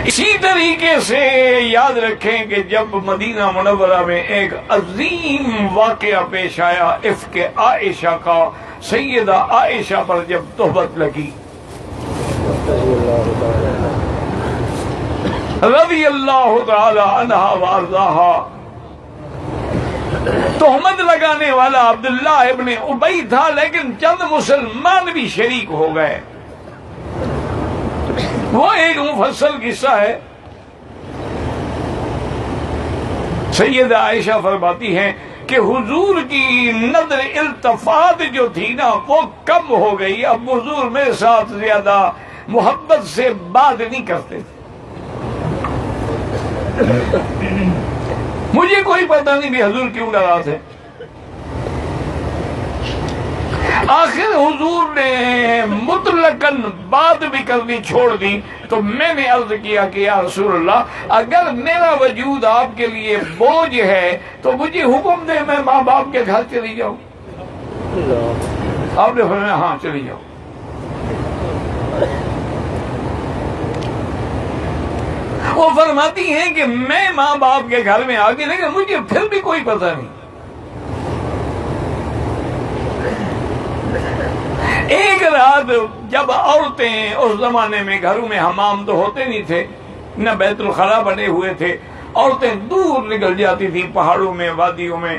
اسی طریقے سے یاد رکھیں کہ جب مدینہ منورہ میں ایک عظیم واقعہ پیش آیا افک عائشہ کا، سیدہ عائشہ پر جب تہمت لگی رضی اللہ تعالی عنہا وارضاہا، تہمت لگانے والا عبداللہ ابن ابی تھا، لیکن چند مسلمان بھی شریک ہو گئے۔ وہ ایک مفصل قصہ ہے۔ سیدہ عائشہ فرماتی ہیں کہ حضور کی نظر التفات جو تھی نا وہ کم ہو گئی، اب حضور میرے ساتھ زیادہ محبت سے بات نہیں کرتے تھے۔ مجھے کوئی پتہ نہیں بھی حضور کیوں ناراض ہے۔ آخر حضور نے مطلقاً بات بھی کرنی چھوڑ دی، تو میں نے عرض کیا کہ یا رسول اللہ، اگر میرا وجود آپ کے لیے بوجھ ہے تو مجھے حکم دے میں ماں باپ کے گھر چلی جاؤں۔ آپ نے فرمایا ہاں چلی جاؤ۔ وہ فرماتی ہیں کہ میں ماں باپ کے گھر میں آ گئی، لیکن مجھے پھر بھی کوئی پتہ نہیں۔ ایک رات جب عورتیں، اس زمانے میں گھروں میں حمام تو ہوتے نہیں تھے، نہ بیت الخلا بنے ہوئے تھے، عورتیں دور نکل جاتی تھیں پہاڑوں میں، وادیوں میں،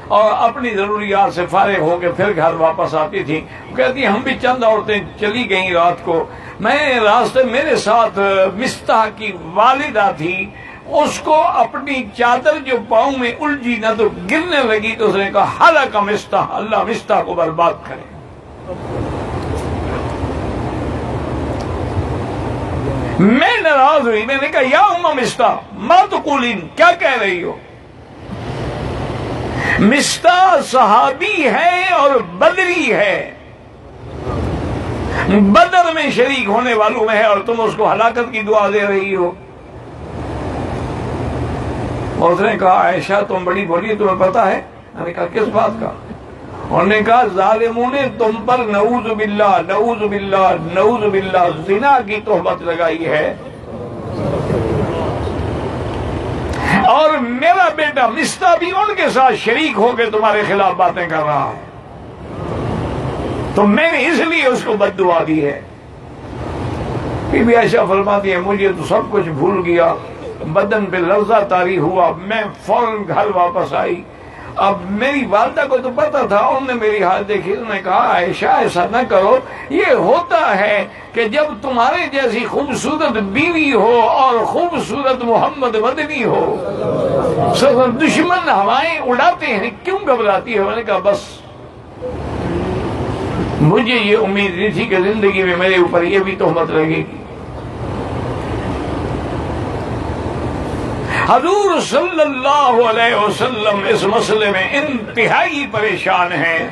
اور اپنی ضروریات سے فارغ ہو کے پھر گھر واپس آتی تھیں۔ کہتی ہم بھی چند عورتیں چلی گئیں رات کو، میں راستے میرے ساتھ مستح کی والدہ تھی، اس کو اپنی چادر جو پاؤں میں الجھی نہ تو گرنے لگی، تو اس نے کہا ہلاک مستح، اللہ مستح کو برباد کرے۔ میں ناراض ہوئی، میں نے کہا یا ام مستح ما تقولین، کیا کہہ رہی ہو؟ مستح صحابی ہے اور بدری ہے، بدر میں شریک ہونے والوں میں ہے، اور تم اس کو ہلاکت کی دعا دے رہی ہو۔ اور اس نے کہا عائشہ تم بڑی بولی، تمہیں پتہ ہے؟ میں نے کہا کس بات کا؟ انہوں نے کہا ظالموں نے تم پر نعوذ باللہ نعوذ باللہ نعوذ باللہ زنا کی تہمت لگائی ہے، اور میرا بیٹا مستح بھی ان کے ساتھ شریک ہو کے تمہارے خلاف باتیں کر رہا ہے، تو میں نے اس لیے اس کو بد دعا دی ہے۔ بی بی عائشہ فرماتی ہے مجھے تو سب کچھ بھول گیا، بدن پہ لرزہ طاری ہوا، میں فوراً گھر واپس آئی۔ اب میری والدہ کو تو پتا تھا، انہوں نے میری حالت دیکھی، انہوں نے کہا عائشہ ایسا نہ کرو، یہ ہوتا ہے کہ جب تمہارے جیسی خوبصورت بیوی ہو اور خوبصورت محمد مدنی ہو، سب دشمن ہوائیں اڑاتے ہیں، کیوں گھبراتی ہے؟ میں نے کہا بس مجھے یہ امید نہیں تھی کہ زندگی میں میرے اوپر یہ بھی تہمت لگے گی۔ حضور صلی اللہ علیہ وسلم اس مسئلے میں انتہائی پریشان ہیں۔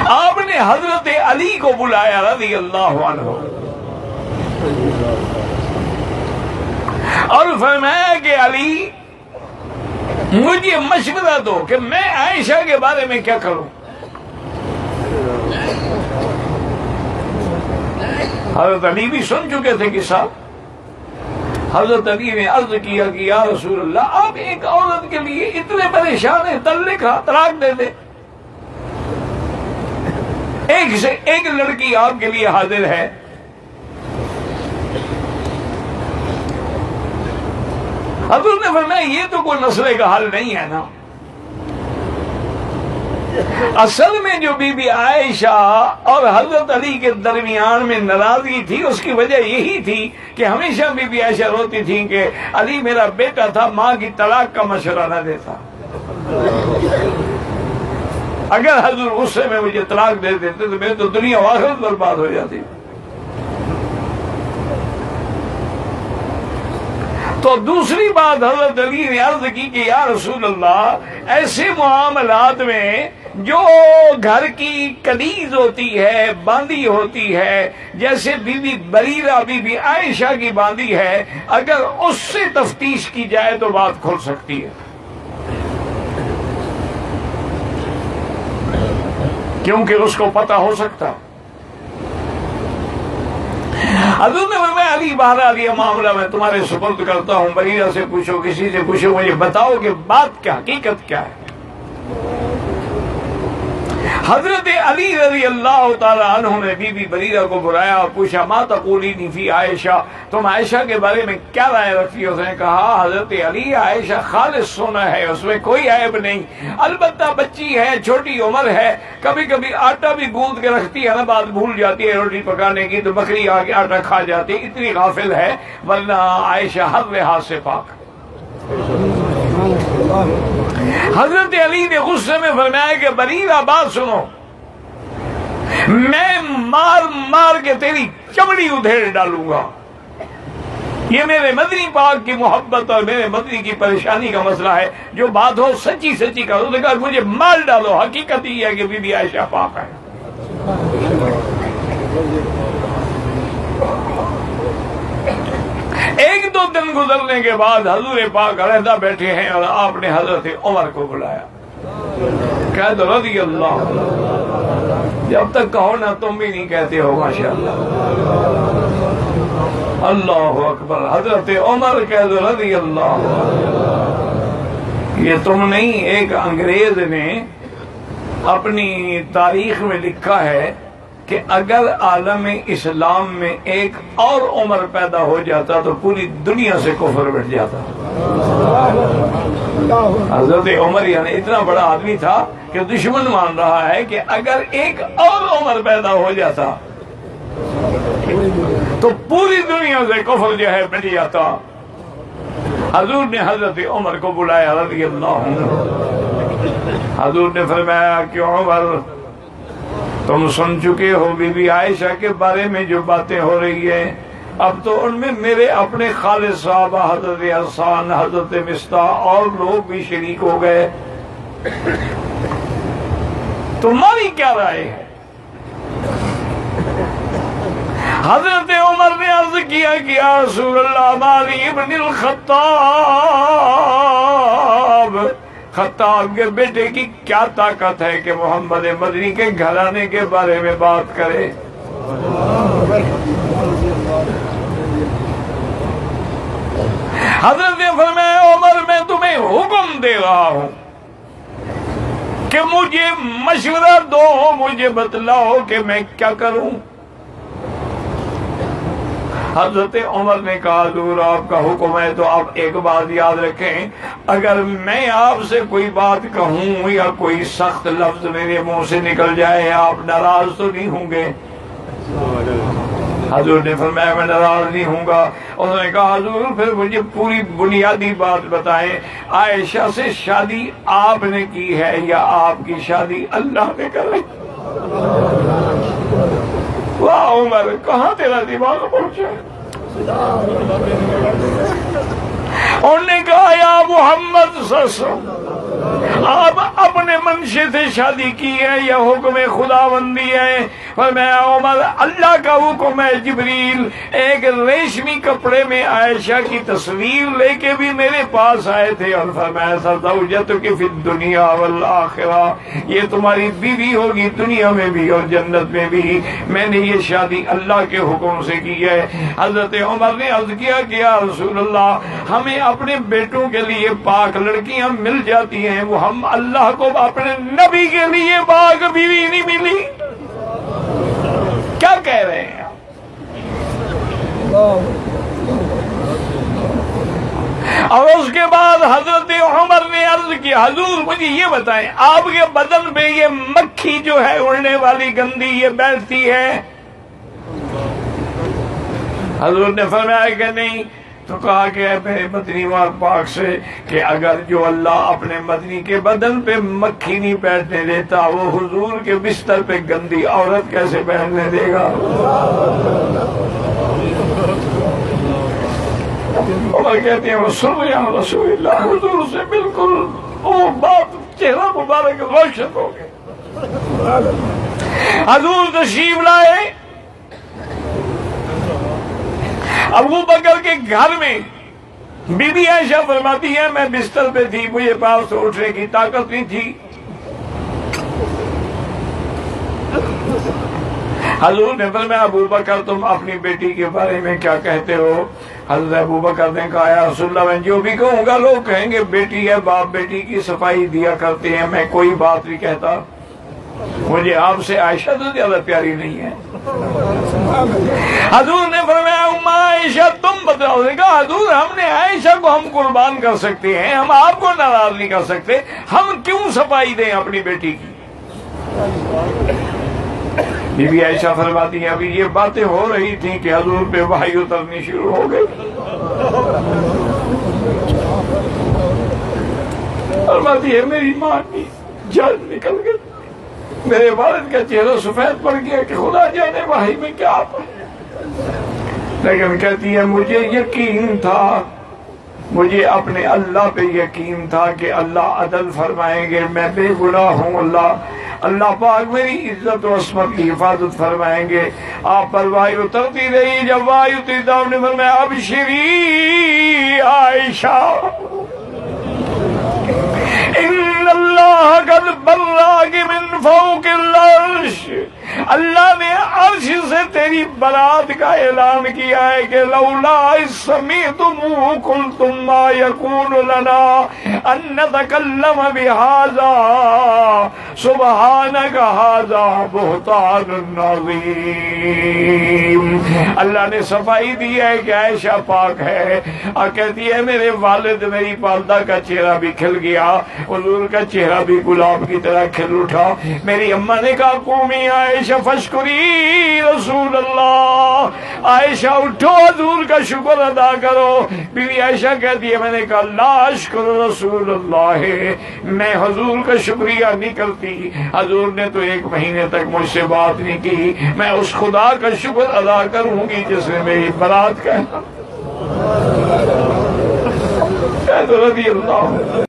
آپ نے حضرت علی کو بلایا رضی اللہ عنہ، اور فرمایا کہ علی مجھے مشورہ دو کہ میں عائشہ کے بارے میں کیا کروں۔ حضرت علی بھی سن چکے تھے قصہ۔ حضرت علی نے عرض کیا کہ یا رسول اللہ، آپ ایک عورت کے لیے اتنے پریشان ہیں، طلاق دے دے۔ ایک لڑکی آپ کے لیے حاضر ہے۔ حضور نے فرمایا یہ تو کوئی مسئلے کا حل نہیں ہے نا۔ اصل میں جو بی بی عائشہ اور حضرت علی کے درمیان میں ناراضگی تھی، اس کی وجہ یہی تھی کہ ہمیشہ بی بی عائشہ روتی تھی کہ علی میرا بیٹا تھا، ماں کی طلاق کا مشورہ نہ دیتا۔ اگر حضور غصے میں مجھے طلاق دے دیتے تو میری تو دنیا و آخرت برباد ہو جاتی۔ تو دوسری بات حضرت علی نے عرض کی کہ یا رسول اللہ، ایسے معاملات میں جو گھر کی کنیز ہوتی ہے، باندی ہوتی ہے، جیسے بی بی بریرہ بی بی عائشہ کی باندی ہے، اگر اس سے تفتیش کی جائے تو بات کھل سکتی ہے، کیونکہ اس کو پتہ ہو سکتا۔ حضور نے فرمایا علی بہرحال یہ معاملہ میں تمہارے سپرد کرتا ہوں، بریرہ سے پوچھو، کسی سے پوچھو، مجھے بتاؤ کہ بات کیا، حقیقت کیا ہے۔ حضرت علی رضی اللہ تعالی عنہ نے بی بی بریرہ کو بلایا اور پوچھا ما تقولین فی عائشہ، تم عائشہ کے بارے میں کیا رائے رکھتی ہو؟ اس نے کہا حضرت علی عائشہ خالص سونا ہے، اس میں کوئی عیب نہیں، البتہ بچی ہے، چھوٹی عمر ہے، کبھی کبھی آٹا بھی گوندھ کے رکھتی ہے نا، بات بھول جاتی ہے روٹی پکانے کی تو بکری آ کے آٹا کھا جاتی، اتنی غافل ہے، ورنہ عائشہ ہر لحاظ سے پاک۔ حضرت علی نے غصے میں فرمایا کہ بریرہ بات سنو، میں مار مار کے تیری چمڑی ادھیڑ ڈالوں گا، یہ میرے مدنی پاک کی محبت اور میرے مدنی کی پریشانی کا مسئلہ ہے، جو بات ہو سچی سچی کرو۔ اس نے کہا مجھے مار ڈالو، حقیقت یہ ہے کہ بی بی عائشہ پاک ہے۔ ایک دو دن گزرنے کے بعد حضور پاک علیحدہ بیٹھے ہیں اور آپ نے حضرت عمر کو بلایا، کہہ دو رضی اللہ، جب تک کہو نا تم بھی نہیں کہتے ہو ماشاءاللہ، اللہ اکبر، حضرت عمر کہہ دو رضی اللہ۔ یہ تم نہیں، ایک انگریز نے اپنی تاریخ میں لکھا ہے کہ اگر عالم اسلام میں ایک اور عمر پیدا ہو جاتا تو پوری دنیا سے کفر بٹ جاتا۔ حضرت عمر یعنی اتنا بڑا آدمی تھا کہ دشمن مان رہا ہے کہ اگر ایک اور عمر پیدا ہو جاتا تو پوری دنیا سے کفر جو ہے مٹ جاتا۔ حضور نے حضرت عمر کو بلایا رضی اللہ عنہ۔ حضور نے فرمایا کہ عمر تم سن چکے ہو بی بی عائشہ کے بارے میں جو باتیں ہو رہی ہیں، اب تو ان میں میرے اپنے خالص صحابہ حضرت حسان، حضرت مصطح اور لوگ بھی شریک ہو گئے، تمہاری کیا رائے ہے؟ حضرت عمر نے عرض کیا کہ یا رسول اللہ مالی ابن خطاب کے بیٹے کی کیا طاقت ہے کہ محمد مدنی کے گھرانے کے بارے میں بات کرے؟ حضرت نے فرمایا عمر میں تمہیں حکم دے رہا ہوں کہ مجھے مشورہ دو، مجھے بتلاؤ کہ میں کیا کروں۔ حضرت عمر نے کہا حضور آپ کا حکم ہے تو آپ ایک بات یاد رکھیں، اگر میں آپ سے کوئی بات کہوں یا کوئی سخت لفظ میرے منہ سے نکل جائے آپ ناراض تو نہیں ہوں گے؟ حضور نے فرمایا میں ناراض نہیں ہوں گا۔ انہوں نے کہا حضور پھر مجھے پوری بنیادی بات بتائیں، عائشہ سے شادی آپ نے کی ہے یا آپ کی شادی اللہ نے کرائی؟ واہ عمر، کہاں تیرا دماغ پہنچا؟ انہوں نے کہا یا محمد صلی اللہ علیہ وسلم، آپ اپنے منشے سے شادی کی ہے یا حکم خداوندی ہے؟ فرمایا عمر اللہ کا حکم ہے، جبریل ایک ریشمی کپڑے میں عائشہ کی تصویر لے کے بھی میرے پاس آئے تھے اور فرمایا زوجتک فی الدنیا والآخرہ، یہ تمہاری بیوی ہوگی دنیا میں بھی اور جنت میں بھی، میں نے یہ شادی اللہ کے حکم سے کی ہے۔ حضرت عمر نے عرض کیا کہ یا رسول اللہ ہمیں اپنے بیٹوں کے لیے پاک لڑکیاں مل جاتی ہیں، وہ ہم اللہ کو اپنے نبی کے لیے پاک بیوی نہیں ملی؟ کیا کہہ رہے ہیں؟ اور اس کے بعد حضرت عمر نے عرض کی حضور مجھے یہ بتائیں آپ کے بدن پہ یہ مکھی جو ہے اڑنے والی گندی یہ بیٹھتی ہے؟ حضور نے فرمایا کہ نہیں، تو کہا کہ میرے مدنی پاک سے کہ اگر جو اللہ اپنے مدنی کے بدن پہ مکھی نہیں بیٹھنے دیتا وہ حضور کے بستر پہ گندی عورت کیسے بیٹھنے دے گا؟ عمر کہتے ہیں وہ سن یا رسول اللہ، حضور سے بالکل وہ بات چہرہ مبارک روشن ہو گئے۔ حضور تشریف لائے، ابو بکر کے گھر میں بی بی عائشہ فرماتی ہے میں بستر پہ تھی، مجھے پاس اٹھنے کی طاقت نہیں تھی، حضور نے فرمایا ابو بکر تم اپنی بیٹی کے بارے میں کیا کہتے ہو؟ حضرت ابو بکر نے کہا یا رسول اللہ میں جو بھی کہوں گا لوگ کہیں گے بیٹی ہے، باپ بیٹی کی صفائی دیا کرتے ہیں، میں کوئی بات نہیں کہتا، مجھے آپ سے عائشہ تو زیادہ پیاری نہیں ہے۔ حضور نے فرمایا ام عائشہ تم بتاؤ۔ نے کہا حضور ہم نے عائشہ کو ہم قربان کر سکتے ہیں، ہم آپ کو ناراض نہیں کر سکتے، ہم کیوں صفائی دیں اپنی بیٹی کی؟ بی بی عائشہ فرماتی ہیں ابھی یہ باتیں ہو رہی تھیں کہ حضور پہ وحی اترنی شروع ہو گئی۔ فرماتی ہے میری ماں کی جان نکل گئی، میرے والد کا چہرہ سفید پڑ گیا کہ خدا جانے وحی میں کیا آتا ہے، لیکن کہتی ہے مجھے یقین تھا، مجھے اپنے اللہ پہ یقین تھا کہ اللہ عدل فرمائیں گے، میں بے گناہ ہوں، اللہ پاک میری عزت و عصمت کی حفاظت فرمائیں گے۔ آپ پر وحی اترتی رہی، جب وحی اتری تو آپ نے فرمایا ابشری عائشہ ان اللہ قد براک من فوق العرش، اللہ نے عرش سے تیری برات کا اعلان کیا ہے کہ لولا اذ سمعتموہ قلتم ما یکون لنا ان نتکلم بہذا سبحانک ھذا بہتان عظیم۔ اللہ نے صفائی دی ہے کہ عائشہ پاک ہے، اور کہتی ہے میرے والد میری والدہ کا چہرہ بھی کھل گیا، حضور کا چہرہ بھی گلاب کی طرح کھل اٹھا۔ میری اماں نے کہا قومی عائشہ فشکری رسول اللہ، عائشہ اٹھو حضور کا شکر ادا کرو۔ بی بی عائشہ کہتی ہے میں نے کہا لا اشکر رسول اللہ، میں حضور کا شکریہ نہیں کرتی، حضور نے تو 1 مہینے تک مجھ سے بات نہیں کی، میں اس خدا کا شکر ادا کروں گی جس نے میری برات کا رضی اللہ